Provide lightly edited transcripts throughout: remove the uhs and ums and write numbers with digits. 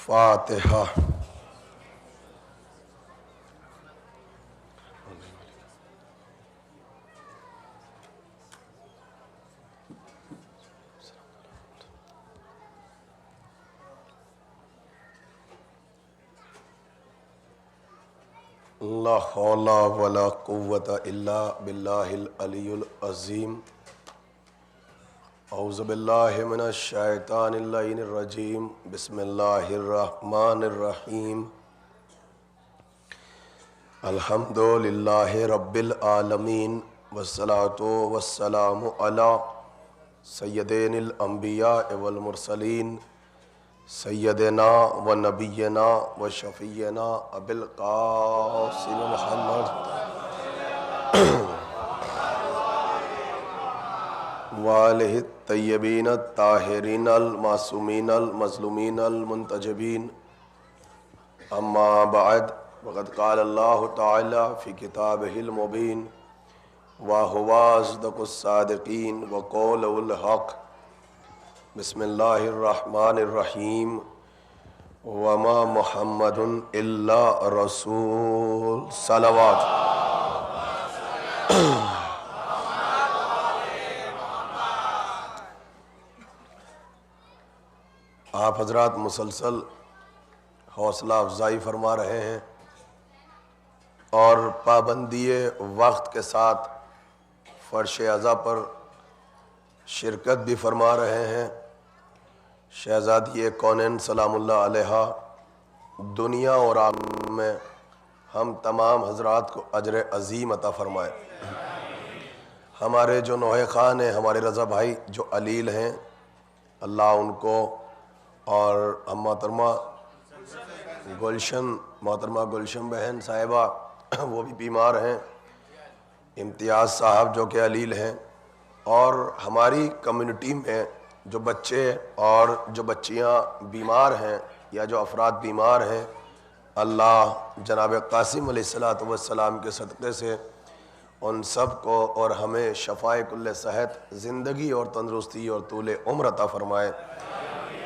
فاتحہ۔ لا حول ولا قوة الا باللہ العلی العظیم۔ اعوذ باللہ من الشیطان اللعین الرجیم۔ بسم اللہ الرحمن الرحیم۔ الحمد للہ رب العالمین والصلاة والسلام علی سیدین الانبیاء والمرسلین سیدنا و نبینا و شفیعنا ابی القاسم محمد وآلہ الطیبین الطاہرین المعصومین المظلومین المنتجبین۔ اما بعد، وقد قال اللہ تعالی فی کتابہ المبین وہو اصدق الصادقین وقولہ الحق۔ بسم اللہ الرحمن الرحیم۔ وما محمد الا رسول صلوات۔ آپ حضرات مسلسل حوصلہ افزائی فرما رہے ہیں اور پابندی وقت کے ساتھ فرش عزا پر شرکت بھی فرما رہے ہیں۔ شہزادی کونین سلام اللہ علیہا دنیا اور آخرت میں ہم تمام حضرات کو اجر عظیم عطا فرمائے۔ ہمارے جو نوحہ خان ہیں، ہمارے رضا بھائی جو علیل ہیں، اللہ ان کو، اور ہم محترمہ گلشن بہن صاحبہ وہ بھی بیمار ہیں، امتیاز صاحب جو کہ علیل ہیں، اور ہماری کمیونٹی میں جو بچے اور جو بچیاں بیمار ہیں یا جو افراد بیمار ہیں، اللہ جناب قاسم علیہ السلام کے صدقے سے ان سب کو اور ہمیں شفائے کل صحت، زندگی اور تندرستی اور طول عمر عطا فرمائے۔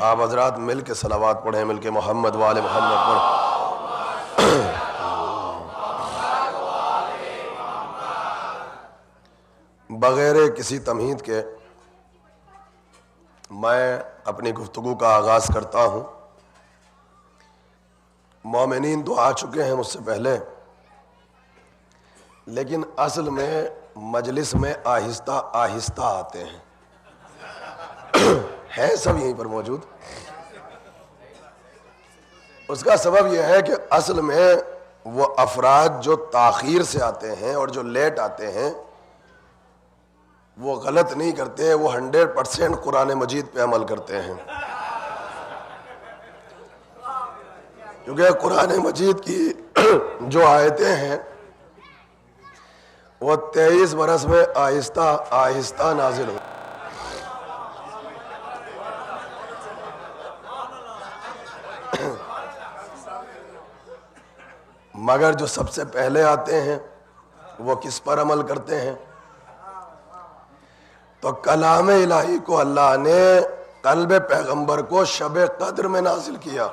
آپ حضرات مل کے صلوات پڑھیں، مل کے محمد وآل محمد پڑھیں۔ بغیر کسی تمہید کے میں اپنی گفتگو کا آغاز کرتا ہوں۔ مومنین تو آ چکے ہیں مجھ سے پہلے، لیکن اصل میں مجلس میں آہستہ آہستہ آتے ہیں، ہیں سب یہیں پر موجود۔ اس کا سبب یہ ہے کہ اصل میں وہ افراد جو تاخیر سے آتے ہیں اور جو لیٹ آتے ہیں وہ غلط نہیں کرتے، وہ 100% قرآن مجید پہ عمل کرتے ہیں، کیونکہ قرآن مجید کی جو آیتیں ہیں وہ 23 برس میں آہستہ آہستہ نازل ہوئی۔ مگر جو سب سے پہلے آتے ہیں وہ کس پر عمل کرتے ہیں؟ تو کلام الہی کو اللہ نے قلب پیغمبر کو شب قدر میں نازل کیا۔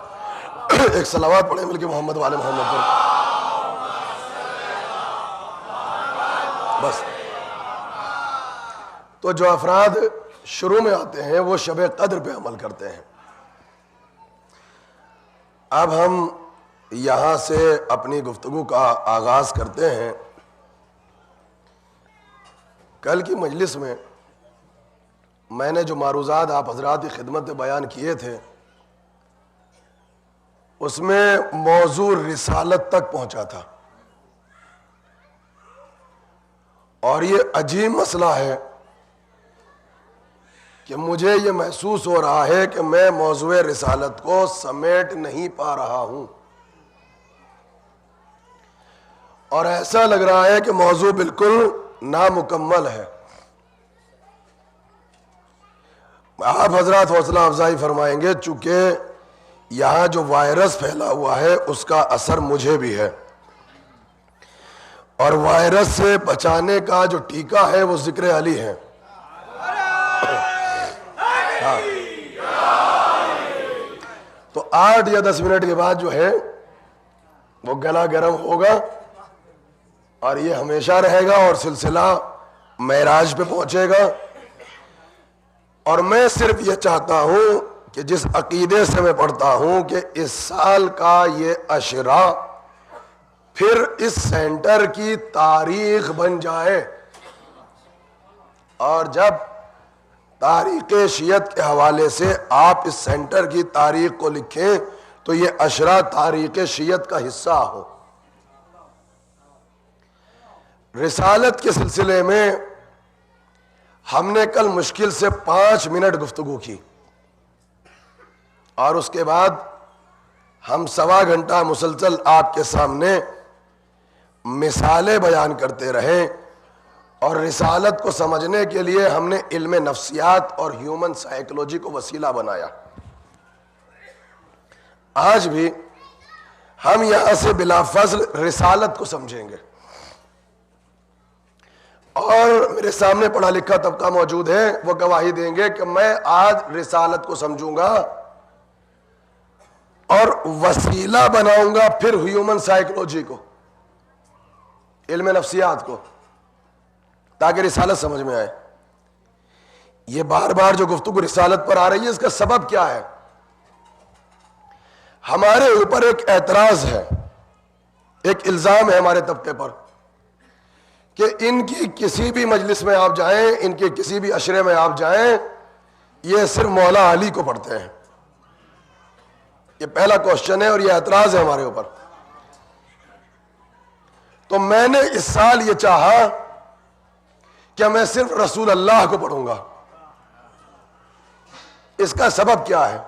ایک صلوات پڑھیں مل کے محمد والے محمد پر۔ بس تو جو افراد شروع میں آتے ہیں وہ شب قدر پہ عمل کرتے ہیں۔ اب ہم یہاں سے اپنی گفتگو کا آغاز کرتے ہیں۔ کل کی مجلس میں میں نے جو معروضات آپ حضرات کی خدمت میں بیان کیے تھے، اس میں موضوع رسالت تک پہنچا تھا، اور یہ عجیب مسئلہ ہے کہ مجھے یہ محسوس ہو رہا ہے کہ میں موضوع رسالت کو سمیٹ نہیں پا رہا ہوں، اور ایسا لگ رہا ہے کہ موضوع بالکل نامکمل ہے۔ آپ حضرات حوصلہ افزائی فرمائیں گے، چونکہ یہاں جو وائرس پھیلا ہوا ہے اس کا اثر مجھے بھی ہے، اور وائرس سے بچانے کا جو ٹیکہ ہے وہ ذکر علی ہے۔ تو 8 یا 10 منٹ کے بعد جو ہے وہ گلا گرم ہوگا اور یہ ہمیشہ رہے گا اور سلسلہ معراج پہ پہنچے گا. اور میں صرف یہ چاہتا ہوں کہ جس عقیدے سے میں پڑھتا ہوں کہ اس سال کا یہ عشرہ پھر اس سینٹر کی تاریخ بن جائے, اور جب تاریخ شیعت کے حوالے سے آپ اس سینٹر کی تاریخ کو لکھیں تو یہ عشرہ تاریخ شیعت کا حصہ ہو. رسالت کے سلسلے میں ہم نے کل مشکل سے 5 منٹ گفتگو کی, اور اس کے بعد ہم 1.25 گھنٹہ مسلسل آپ کے سامنے مثالیں بیان کرتے رہے, اور رسالت کو سمجھنے کے لیے ہم نے علم نفسیات اور ہیومن سائیکولوجی کو وسیلہ بنایا. آج بھی ہم یہاں سے بلا فضل رسالت کو سمجھیں گے, اور میرے سامنے پڑھا لکھا طبقہ موجود ہے, وہ گواہی دیں گے کہ میں آج رسالت کو سمجھوں گا اور وسیلہ بناؤں گا پھر ہیومن سائیکولوجی کو, علم نفسیات کو, تاکہ رسالت سمجھ میں آئے. یہ بار بار جو گفتگو رسالت پر آ رہی ہے, اس کا سبب کیا ہے؟ ہمارے اوپر ایک اعتراض ہے, ایک الزام ہے ہمارے طبقے پر کہ ان کی کسی بھی مجلس میں آپ جائیں, ان کے کسی بھی عشرے میں آپ جائیں, یہ صرف مولا علی کو پڑھتے ہیں. یہ پہلا کوشچن ہے اور یہ اعتراض ہے ہمارے اوپر. تو میں نے اس سال یہ چاہا کہ میں صرف رسول اللہ کو پڑھوں گا. اس کا سبب کیا ہے؟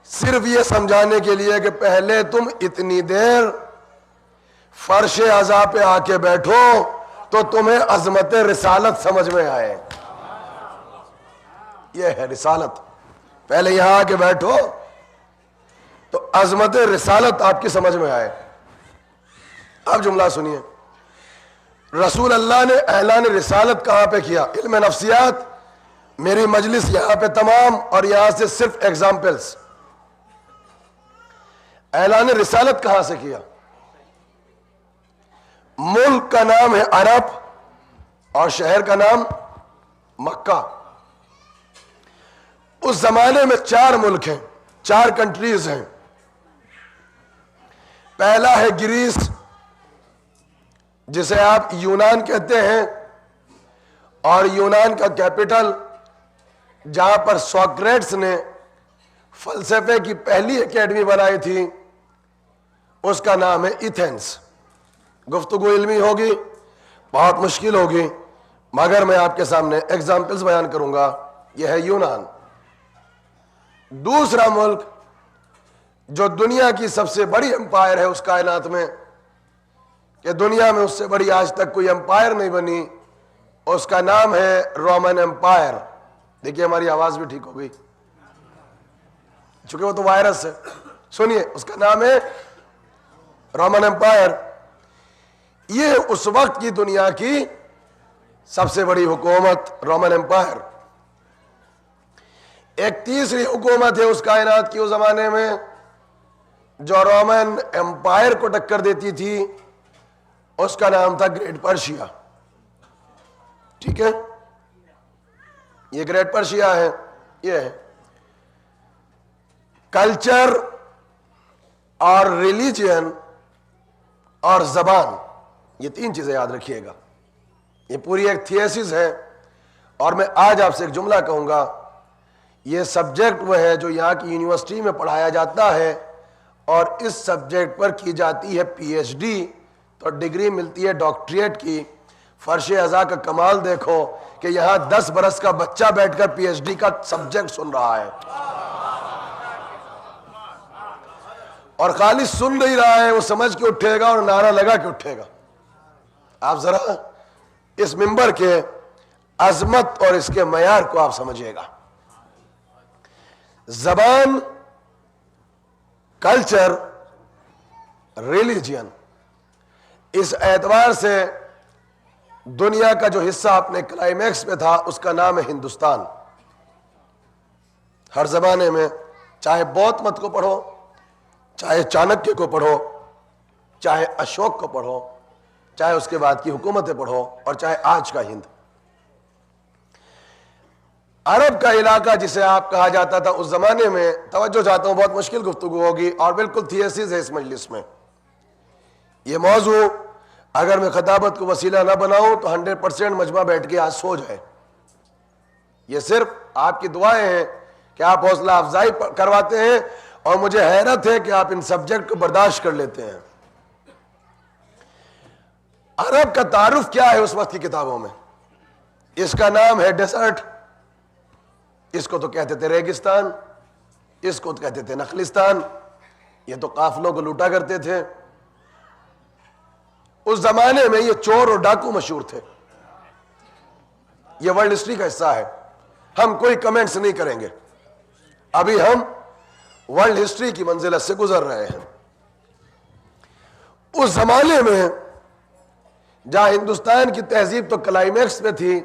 صرف یہ سمجھانے کے لیے کہ پہلے تم اتنی دیر فرش عزا پہ آ کے بیٹھو تو تمہیں عظمت رسالت سمجھ میں آئے. یہ ہے رسالت. پہلے یہاں آ کے بیٹھو تو عظمت رسالت آپ کی سمجھ میں آئے. اب جملہ سنیے, رسول اللہ نے اعلان رسالت کہاں پہ کیا؟ علم نفسیات. میری مجلس یہاں پہ تمام, اور یہاں سے صرف ایگزامپلز. اعلان رسالت کہاں سے کیا؟ ملک کا نام ہے عرب اور شہر کا نام مکہ. اس زمانے میں 4 ملک ہیں, 4 کنٹریز ہیں. پہلا ہے گریس, جسے آپ یونان کہتے ہیں, اور یونان کا کیپٹل جہاں پر سوکریٹس نے فلسفے کی پہلی اکیڈمی بنائی تھی, اس کا نام ہے ایتھنز. گفتگو علمی ہوگی, بہت مشکل ہوگی, مگر میں آپ کے سامنے ایگزامپلز بیان کروں گا. یہ ہے یونان. دوسرا ملک جو دنیا کی سب سے بڑی امپائر ہے اس کائنات میں, کہ دنیا میں اس سے بڑی آج تک کوئی امپائر نہیں بنی, اس کا نام ہے رومن امپائر. دیکھیے ہماری آواز بھی ٹھیک ہو گئی, چونکہ وہ تو وائرس ہے. سنیے, اس کا نام ہے رومن امپائر. یہ اس وقت کی دنیا کی سب سے بڑی حکومت رومن امپائر. ایک تیسری حکومت ہے اس کائنات کی اس زمانے میں جو رومن امپائر کو ٹکر دیتی تھی, اس کا نام تھا گریٹ پرشیا. ٹھیک ہے, یہ گریٹ پرشیا ہے. یہ ہے کلچر اور ریلیجن اور زبان, یہ 3 چیزیں یاد رکھیے گا. یہ پوری ایک تھیسس ہے, اور میں آج آپ سے ایک جملہ کہوں گا. یہ سبجیکٹ وہ ہے جو یہاں کی یونیورسٹی میں پڑھایا جاتا ہے, اور اس سبجیکٹ پر کی جاتی ہے پی ایچ ڈی, تو ڈگری ملتی ہے ڈاکٹریٹ کی. فرش عزا کا کمال دیکھو کہ یہاں 10 برس کا بچہ بیٹھ کر پی ایچ ڈی کا سبجیکٹ سن رہا ہے, اور خالی سن نہیں رہا ہے, وہ سمجھ کے اٹھے گا اور نعرہ لگا کے اٹھے گا. آپ ذرا اس منبر کے عظمت اور اس کے معیار کو آپ سمجھیے گا. زبان, کلچر, ریلیجن, اس اعتبار سے دنیا کا جو حصہ اپنے کلائمیکس پہ تھا اس کا نام ہے ہندوستان. ہر زمانے میں چاہے بودھ مت کو پڑھو، چاہے چانکیہ کو پڑھو، چاہے اشوک کو پڑھو، چاہے اس کے بعد کی حکومتیں پڑھو، اور چاہے آج کا ہند۔ عرب کا علاقہ جسے آپ کہا جاتا تھا اس زمانے میں، توجہ چاہتا ہوں، بہت مشکل گفتگو ہوگی اور بالکل تھیسس ہے اس مجلس میں۔ یہ موضوع اگر میں خطابت کو وسیلہ نہ بناؤں تو 100% مجمع بیٹھ کے آج سو جائے۔ یہ صرف آپ کی دعائیں ہیں کہ آپ حوصلہ افزائی کرواتے ہیں، اور مجھے حیرت ہے کہ آپ ان سبجیکٹ کو برداشت کر لیتے ہیں۔ عرب کا تعارف کیا ہے اس وقت کی کتابوں میں؟ اس کا نام ہے ڈیزرٹ، اس کو تو کہتے تھے ریگستان، اس کو تو کہتے تھے نخلستان، یہ تو قافلوں کو لوٹا کرتے تھے۔ اس زمانے میں یہ چور اور ڈاکو مشہور تھے۔ یہ ورلڈ ہسٹری کا حصہ ہے، ہم کوئی کمنٹس نہیں کریں گے، ابھی ہم ورلڈ ہسٹری کی منزلت سے گزر رہے ہیں۔ اس زمانے میں جہاں ہندوستان کی تہذیب تو کلائمیکس میں تھی،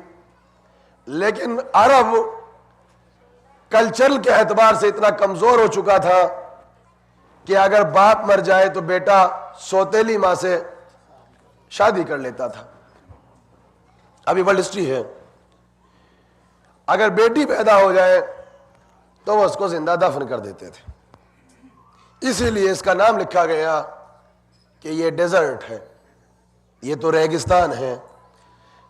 لیکن عرب کلچرل کے اعتبار سے اتنا کمزور ہو چکا تھا کہ اگر باپ مر جائے تو بیٹا سوتیلی ماں سے شادی کر لیتا تھا۔ ابھی ورلڈ ہسٹری ہے، اگر بیٹی پیدا ہو جائے تو وہ اس کو زندہ دفن کر دیتے تھے۔ اسی لیے اس کا نام لکھا گیا کہ یہ ڈیزرٹ ہے، یہ تو ریگستان ہے،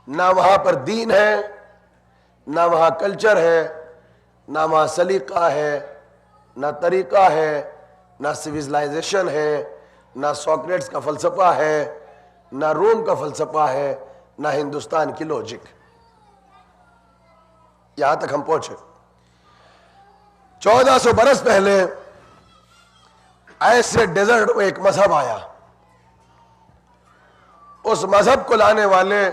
نہ وہاں پر دین ہے، نہ وہاں کلچر ہے، نہ وہاں سلیقہ ہے، نہ طریقہ ہے، نہ سویلائزیشن ہے، نہ سوکریٹس کا فلسفہ ہے، نہ روم کا فلسفہ ہے، نہ ہندوستان کی لوجک۔ یہاں تک ہم پہنچے۔ 1400 برس پہلے ایسے ڈیزرٹ میں ایک مذہب آیا، اس مذہب کو لانے والے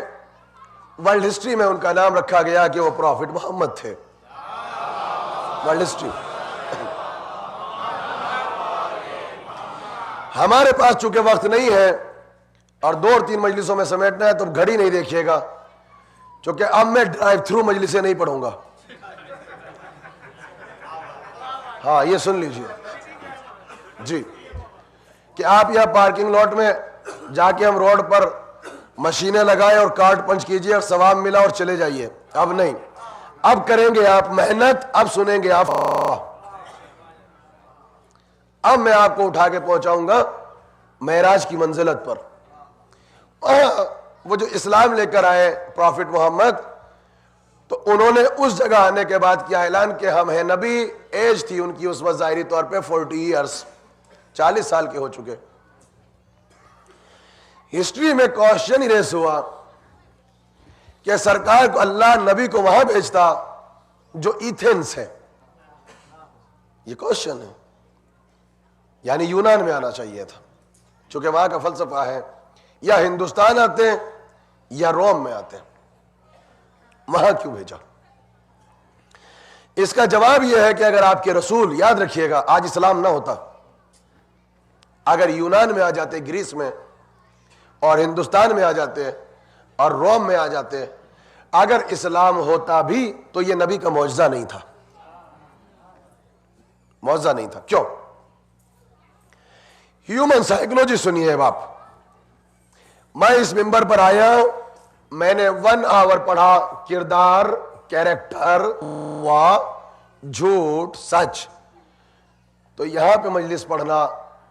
ورلڈ ہسٹری میں ان کا نام رکھا گیا کہ وہ پروفٹ محمد تھے۔ ورلڈ ہسٹری ہمارے پاس چونکہ وقت نہیں ہے اور 2 اور 3 مجلسوں میں سمیٹنا ہے تو گھڑی نہیں دیکھیے گا، چونکہ اب میں ڈرائیو تھرو مجلسیں نہیں پڑھوں گا۔ ہاں یہ سن لیجئے جی، کہ آپ یہاں پارکنگ لاٹ میں جا کے ہم روڈ پر مشینیں لگائے اور کارڈ پنچ کیجئے اور ثواب ملا اور چلے جائیے، اب نہیں، اب کریں گے آپ محنت، اب سنیں گے آپ۔ اب میں آپ کو اٹھا کے پہنچاؤں گا معراج کی منزلت پر۔ وہ جو اسلام لے کر آئے پروفٹ محمد، تو انہوں نے اس جگہ آنے کے بعد کیا اعلان کہ ہم ہیں نبی۔ ایج تھی ان کی اس وقت ظاہری طور پہ 40 ایئرس، 40 سال کے ہو چکے۔ ہسٹری میں کوشچن ہی ریس ہوا کہ سرکار کو اللہ نبی کو وہاں بھیجتا جو ایتھنس ہے، یہ کوشچن ہے، یعنی یونان میں آنا چاہیے تھا، چونکہ وہاں کا فلسفہ ہے یا ہندوستان آتے یا روم میں آتے، وہاں کیوں بھیجا؟ اس کا جواب یہ ہے کہ اگر آپ کے رسول، یاد رکھیے گا آج اسلام نہ ہوتا، اگر یونان میں آ جاتے، گریس میں، اور ہندوستان میں آ جاتے اور روم میں آ جاتے، اگر اسلام ہوتا بھی تو یہ نبی کا معجزہ نہیں تھا، معجزہ نہیں تھا۔ کیوں؟ ہیومن سائیکولوجی سنیے باپ، میں اس ممبر پر آیا، میں نے 1 آور پڑھا کردار، کیریکٹر، وا، جھوٹ، سچ، تو یہاں پہ مجلس پڑھنا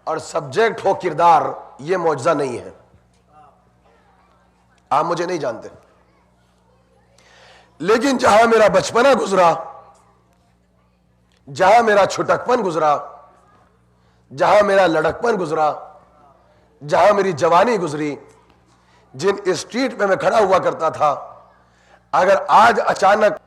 اور سبجیکٹ ہو کردار، یہ معجزہ نہیں ہے۔ آپ مجھے نہیں جانتے، لیکن جہاں میرا بچپنا گزرا، جہاں میرا چھٹکپن گزرا، جہاں میرا لڑکپن گزرا، جہاں میری جوانی گزری، جن اسٹریٹ پہ میں کھڑا ہوا کرتا تھا، اگر آج اچانک